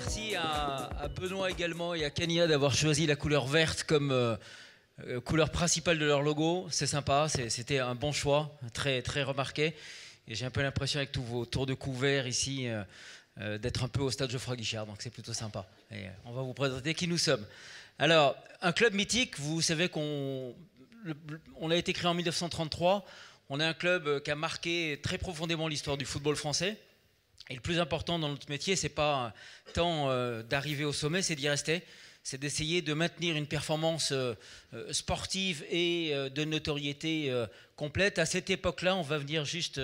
Merci à Benoît également et à Kania d'avoir choisi la couleur verte comme couleur principale de leur logo. C'est sympa, c'était un bon choix, très, très remarqué. Et j'ai un peu l'impression avec tous vos tours de couvert ici d'être un peu au stade Geoffroy Guichard, donc c'est plutôt sympa. Et on va vous présenter qui nous sommes. Alors, un club mythique, vous savez qu'on a été créé en 1933. On est un club qui a marqué très profondément l'histoire du football français. Et le plus important dans notre métier, c'est pas tant d'arriver au sommet, c'est d'y rester. C'est d'essayer de maintenir une performance sportive et de notoriété complète. À cette époque-là, on va venir juste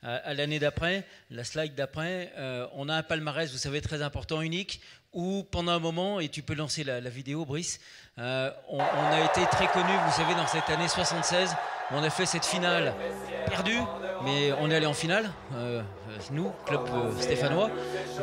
à l'année d'après, la slide d'après, on a un palmarès, vous savez, très important, unique, où pendant un moment, et tu peux lancer la vidéo, Brice, on a été très connus, vous savez, dans cette année 76, on a fait cette finale perdue, mais on est allé en finale, nous, club stéphanois,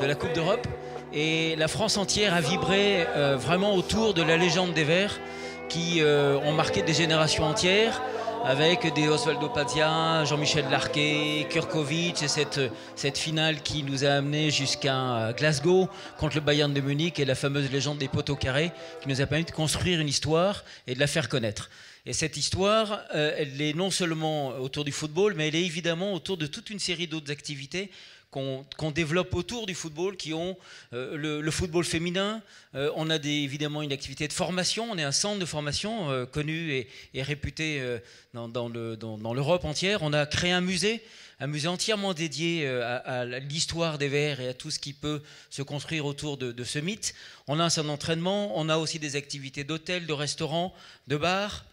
de la Coupe d'Europe. Et la France entière a vibré vraiment autour de la légende des Verts qui ont marqué des générations entières avec des Osvaldo Pazia, Jean-Michel Larquet, Kurkovic et cette finale qui nous a amené jusqu'à Glasgow contre le Bayern de Munich et la fameuse légende des poteaux carrés qui nous a permis de construire une histoire et de la faire connaître. Et cette histoire, elle est non seulement autour du football, mais elle est évidemment autour de toute une série d'autres activités qu'on développe autour du football, qui ont le football féminin. On a évidemment une activité de formation, on est un centre de formation connu et réputé dans l'Europe entière. On a créé un musée entièrement dédié à l'histoire des Verts et à tout ce qui peut se construire autour de ce mythe. On a un centre d'entraînement, on a aussi des activités d'hôtels, de restaurants, de bars.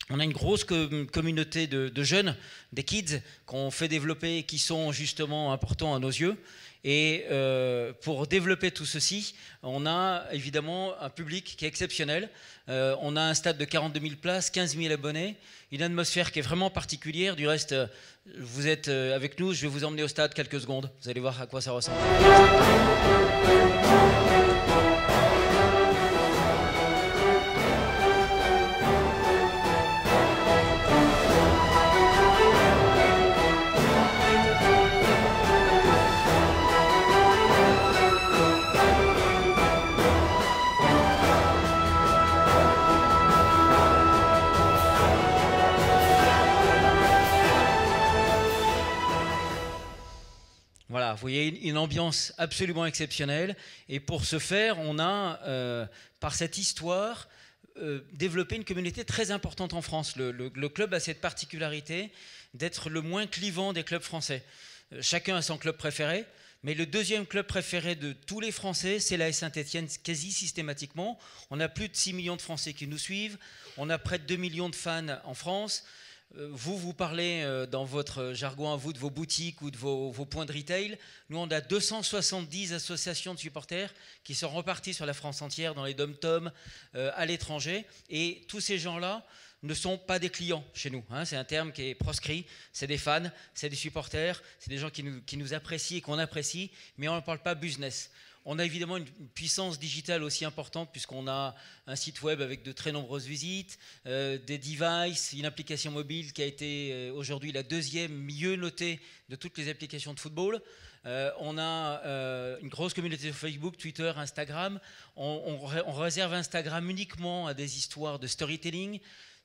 On a une grosse communauté de jeunes, des kids, qu'on fait développer et qui sont justement importants à nos yeux. Et pour développer tout ceci, on a évidemment un public qui est exceptionnel. On a un stade de 42 000 places, 15 000 abonnés, une atmosphère qui est vraiment particulière. Du reste, vous êtes avec nous, je vais vous emmener au stade quelques secondes. Vous allez voir à quoi ça ressemble. Voilà, vous voyez une ambiance absolument exceptionnelle. Et pour ce faire, on a, par cette histoire, développé une communauté très importante en France. Le club a cette particularité d'être le moins clivant des clubs français. Chacun a son club préféré, mais le deuxième club préféré de tous les Français, c'est l'AS Saint-Étienne, quasi systématiquement. On a plus de 6 millions de Français qui nous suivent, on a près de 2 millions de fans en France. Vous parlez dans votre jargon à vous de vos boutiques ou de vos points de retail. Nous, on a 270 associations de supporters qui sont reparties sur la France entière, dans les dom-toms, à l'étranger. Et tous ces gens-là ne sont pas des clients chez nous. Hein. C'est un terme qui est proscrit. C'est des fans, c'est des supporters, c'est des gens qui nous apprécient et qu'on apprécie, mais on ne parle pas business. On a évidemment une puissance digitale aussi importante puisqu'on a un site web avec de très nombreuses visites, des devices, une application mobile qui a été aujourd'hui la deuxième mieux notée de toutes les applications de football. On a une grosse communauté sur Facebook, Twitter, Instagram. On réserve Instagram uniquement à des histoires de storytelling.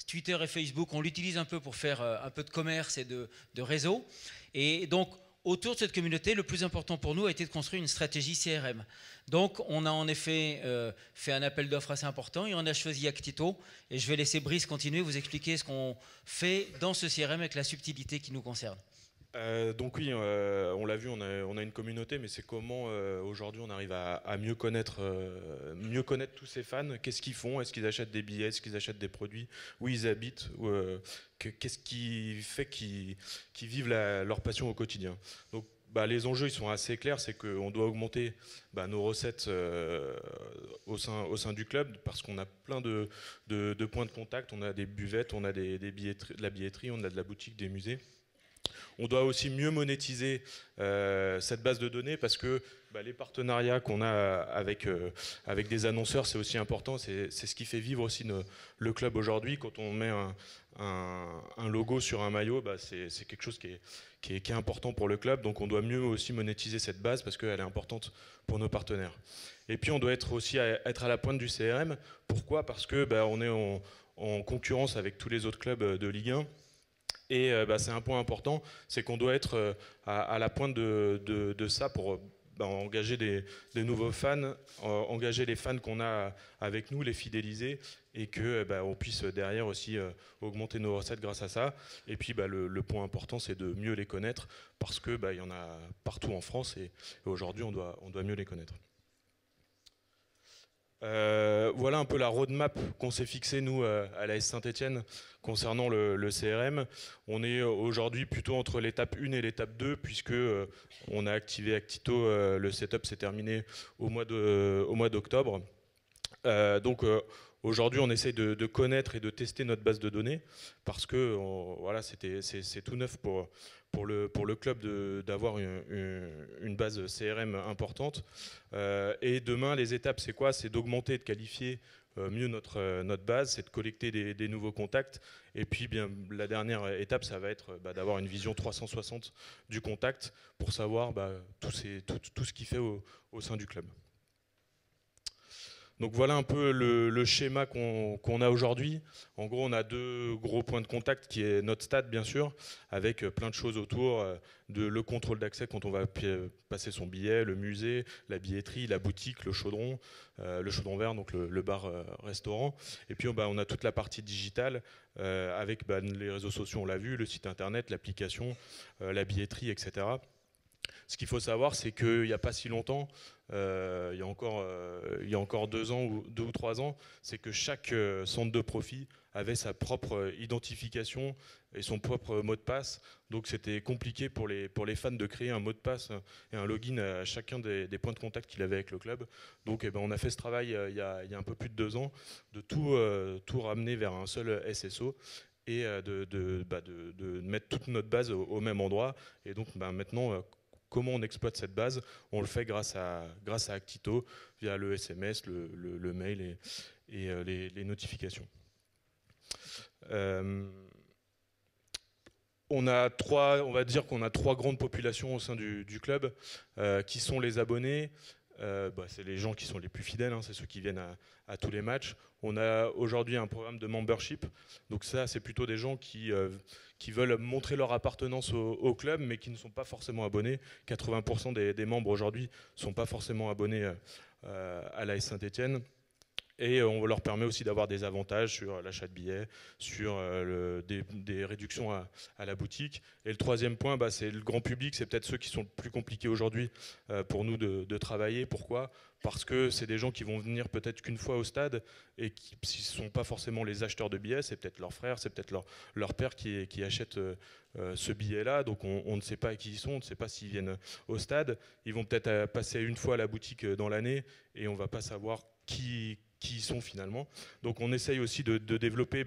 Twitter et Facebook, on l'utilise un peu pour faire un peu de commerce et de réseau. Et donc, autour de cette communauté, le plus important pour nous a été de construire une stratégie CRM. Donc, on a en effet fait un appel d'offres assez important et on a choisi Actito. Et je vais laisser Brice continuer, vous expliquer ce qu'on fait dans ce CRM avec la subtilité qui nous concerne. Donc oui, on l'a vu, on a une communauté, mais c'est comment aujourd'hui on arrive à mieux connaître tous ces fans. Qu'est-ce qu'ils font? Est-ce qu'ils achètent des billets? Est-ce qu'ils achètent des produits? Où ils habitent? Qu'est-ce qui fait qu'ils vivent leur passion au quotidien? Donc les enjeux ils sont assez clairs, c'est qu'on doit augmenter nos recettes au sein du club parce qu'on a plein de points de contact, on a des buvettes, on a de la billetterie, on a de la boutique, des musées. On doit aussi mieux monétiser cette base de données parce que les partenariats qu'on a avec des annonceurs, c'est aussi important. C'est ce qui fait vivre aussi le club aujourd'hui. Quand on met un logo sur un maillot, c'est quelque chose qui est important pour le club. Donc on doit mieux aussi monétiser cette base parce qu'elle est importante pour nos partenaires. Et puis on doit être aussi être à la pointe du CRM. Pourquoi? Parce que on est en concurrence avec tous les autres clubs de Ligue 1. Et c'est un point important, c'est qu'on doit être à la pointe de ça pour engager des nouveaux fans, engager les fans qu'on a avec nous, les fidéliser, et que on puisse derrière aussi augmenter nos recettes grâce à ça. Et puis le point important, c'est de mieux les connaître, parce que il y en a partout en France, et aujourd'hui on doit mieux les connaître. Voilà un peu la roadmap qu'on s'est fixée, nous, à l'AS Saint-Etienne, concernant le CRM. On est aujourd'hui plutôt entre l'étape 1 et l'étape 2, puisque on a activé Actito, le setup s'est terminé au mois d'octobre. Donc aujourd'hui, on essaye de connaître et de tester notre base de données, parce que voilà, c'est tout neuf pour le club d'avoir une base CRM importante. Et demain, les étapes, c'est quoi? C'est d'augmenter et de qualifier mieux notre base, c'est de collecter des nouveaux contacts. Et puis la dernière étape, ça va être d'avoir une vision 360 du contact pour savoir tout ce qu'il fait au sein du club. Donc voilà un peu le schéma qu'on a aujourd'hui. En gros, on a deux gros points de contact, qui est notre stade, bien sûr, avec plein de choses autour, de le contrôle d'accès quand on va passer son billet, le musée, la billetterie, la boutique, le chaudron vert, donc le bar-restaurant. Et puis on a toute la partie digitale, avec les réseaux sociaux, on l'a vu, le site internet, l'application, la billetterie, etc. Ce qu'il faut savoir, c'est qu'il n'y a pas si longtemps, il y a encore 2 ans ou 2 ou 3 ans, c'est que chaque centre de profit avait sa propre identification et son propre mot de passe. Donc c'était compliqué pour les fans de créer un mot de passe et un login à chacun des points de contact qu'il avait avec le club. Donc on a fait ce travail il y a un peu plus de 2 ans, de tout ramener vers un seul SSO et de mettre toute notre base au même endroit. Et donc maintenant, comment on exploite cette base? On le fait grâce à Actito, via le SMS, le mail et les notifications. On va dire qu'on a 3 grandes populations au sein du club, qui sont les abonnés. C'est les gens qui sont les plus fidèles, c'est ceux qui viennent à tous les matchs. On a aujourd'hui un programme de membership, donc ça c'est plutôt des gens qui veulent montrer leur appartenance au club, mais qui ne sont pas forcément abonnés. 80% des membres aujourd'hui ne sont pas forcément abonnés à l'AS Saint-Etienne. Et on leur permet aussi d'avoir des avantages sur l'achat de billets, sur des réductions à la boutique. Et le troisième point, c'est le grand public. C'est peut-être ceux qui sont le plus compliqués aujourd'hui pour nous de travailler. Pourquoi? Parce que c'est des gens qui vont venir peut-être qu'une fois au stade et qui ne sont pas forcément les acheteurs de billets. C'est peut-être leur frère, c'est peut-être leur père qui achète ce billet-là. Donc on ne sait pas qui ils sont, on ne sait pas s'ils viennent au stade. Ils vont peut-être passer une fois à la boutique dans l'année et on ne va pas savoir qui ils sont finalement. Donc on essaye aussi de développer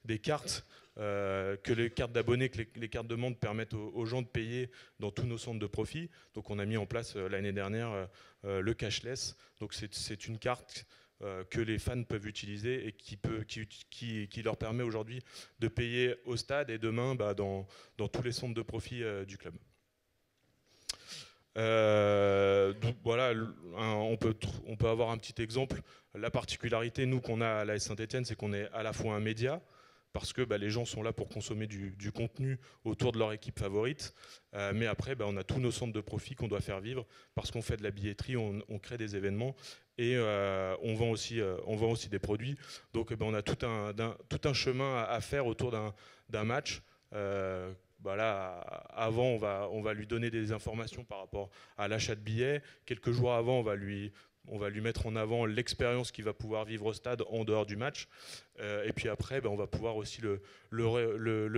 des cartes, que les cartes d'abonnés, que les cartes de membres permettent aux gens de payer dans tous nos centres de profit. Donc on a mis en place l'année dernière le cashless. Donc c'est une carte que les fans peuvent utiliser et qui leur permet aujourd'hui de payer au stade et demain dans tous les centres de profit du club. Donc voilà, on peut avoir un petit exemple. La particularité, nous, qu'on a à l'AS Saint-Etienne, c'est qu'on est à la fois un média, parce que les gens sont là pour consommer du contenu autour de leur équipe favorite, mais après, on a tous nos centres de profit qu'on doit faire vivre, parce qu'on fait de la billetterie, on crée des événements, et on vend aussi des produits. Donc on a tout un chemin à faire autour d'un match. Avant, on va lui donner des informations par rapport à l'achat de billets. Quelques jours avant, on va lui mettre en avant l'expérience qu'il va pouvoir vivre au stade en dehors du match. Et puis après, on va pouvoir aussi le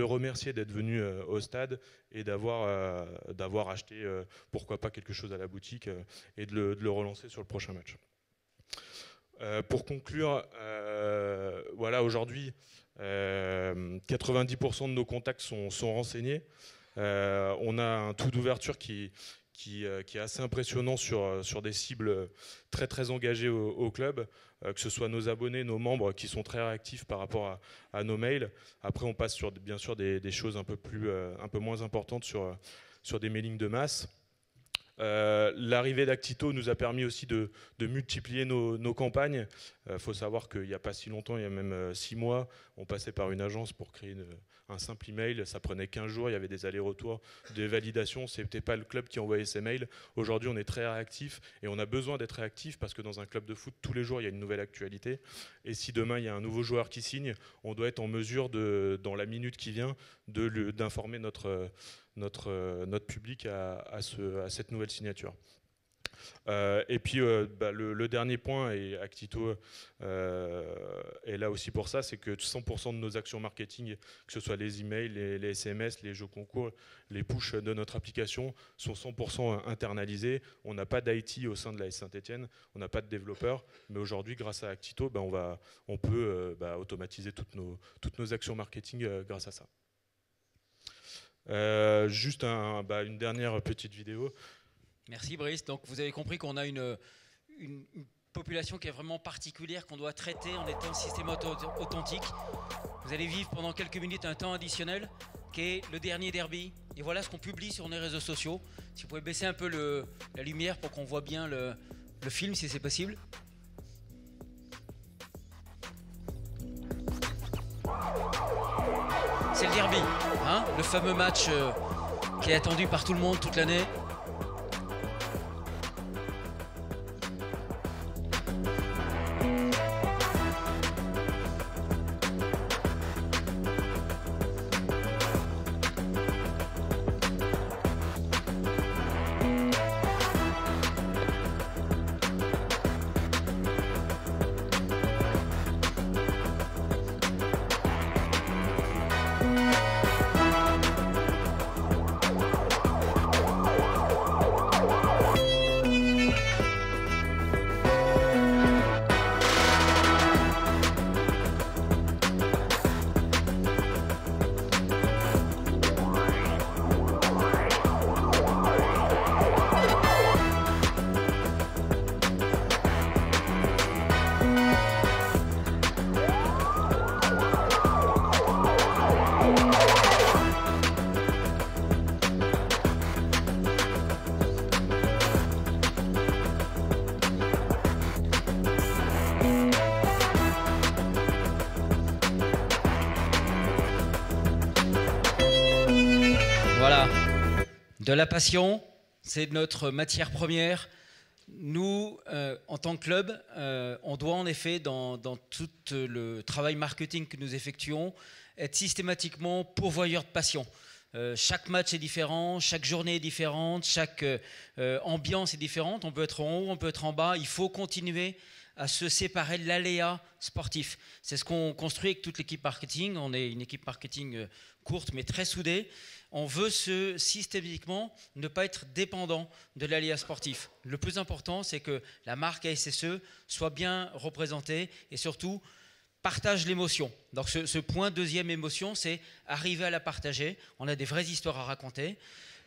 remercier d'être venu au stade et d'avoir acheté, pourquoi pas, quelque chose à la boutique et de le relancer sur le prochain match. Pour conclure, voilà, aujourd'hui, 90% de nos contacts sont renseignés. On a un taux d'ouverture qui est assez impressionnant sur des cibles très très engagées au club, que ce soit nos abonnés, nos membres qui sont très réactifs par rapport à nos mails. Après on passe sur bien sûr des choses un peu moins importantes sur des mailings de masse. L'arrivée d'Actito nous a permis aussi de multiplier nos campagnes. Faut savoir qu'il n'y a pas si longtemps, il y a même 6 mois, on passait par une agence pour créer un simple email. Ça prenait 15 jours, il y avait des allers-retours, des validations. Ce n'était pas le club qui envoyait ses mails. Aujourd'hui, on est très réactif et on a besoin d'être réactif parce que dans un club de foot, tous les jours, il y a une nouvelle actualité. Et si demain, il y a un nouveau joueur qui signe, on doit être en mesure, dans la minute qui vient, d'informer notre public à cette nouvelle signature. Et puis le dernier point, et Actito est là aussi pour ça, c'est que 100% de nos actions marketing, que ce soit les emails, les SMS, les jeux concours, les pushs de notre application, sont 100% internalisés. On n'a pas d'IT au sein de l'AS Saint-Etienne, on n'a pas de développeurs, mais aujourd'hui, grâce à Actito, on peut automatiser toutes nos actions marketing grâce à ça. Juste une dernière petite vidéo. Merci Brice. Donc vous avez compris qu'on a une population qui est vraiment particulière, qu'on doit traiter en étant système authentique. Vous allez vivre pendant quelques minutes un temps additionnel qui est le dernier derby. Et voilà ce qu'on publie sur nos réseaux sociaux. Si vous pouvez baisser un peu la lumière pour qu'on voit bien le film, si c'est possible. C'est le derby, hein, le fameux match qui est attendu par tout le monde toute l'année. Voilà, de la passion, c'est notre matière première. Nous, en tant que club, on doit en effet, dans tout le travail marketing que nous effectuons, être systématiquement pourvoyeur de passion. Chaque match est différent, chaque journée est différente, chaque ambiance est différente. On peut être en haut, on peut être en bas. Il faut continuer à se séparer de l'aléa sportif. C'est ce qu'on construit avec toute l'équipe marketing. On est une équipe marketing courte mais très soudée. On veut systématiquement ne pas être dépendant de l'aléa sportif. Le plus important, c'est que la marque ASSE soit bien représentée et surtout partage l'émotion. Donc ce point deuxième émotion, c'est arriver à la partager. On a des vraies histoires à raconter.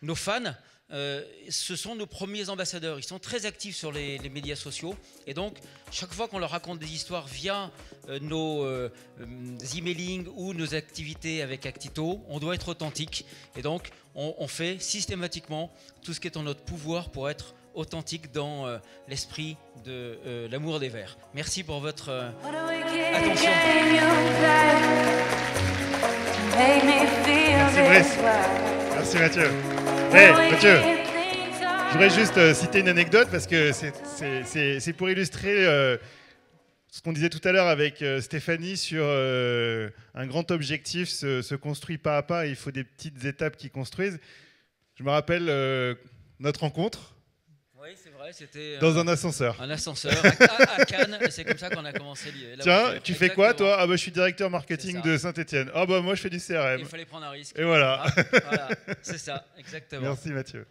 Nos fans, ce sont nos premiers ambassadeurs. Ils sont très actifs sur les médias sociaux. Et donc, chaque fois qu'on leur raconte des histoires via nos emailings ou nos activités avec Actito, on doit être authentique. Et donc, on fait systématiquement tout ce qui est en notre pouvoir pour être authentique dans l'esprit de l'amour des Verts. Merci pour votre attention. Merci Brice. Merci Mathieu. Hey Mathieu, je voudrais juste citer une anecdote parce que c'est pour illustrer ce qu'on disait tout à l'heure avec Stéphanie sur un grand objectif se construit pas à pas et il faut des petites étapes qui construisent. Je me rappelle notre rencontre. Oui, c'est vrai, c'était dans un ascenseur. Un ascenseur à Cannes, c'est comme ça qu'on a commencé. Tiens, tu fais quoi toi? Ah bah je suis directeur marketing de Saint-Etienne. Ah bah moi je fais du CRM. Il fallait prendre un risque. Et voilà. Voilà, c'est ça, exactement. Merci Mathieu.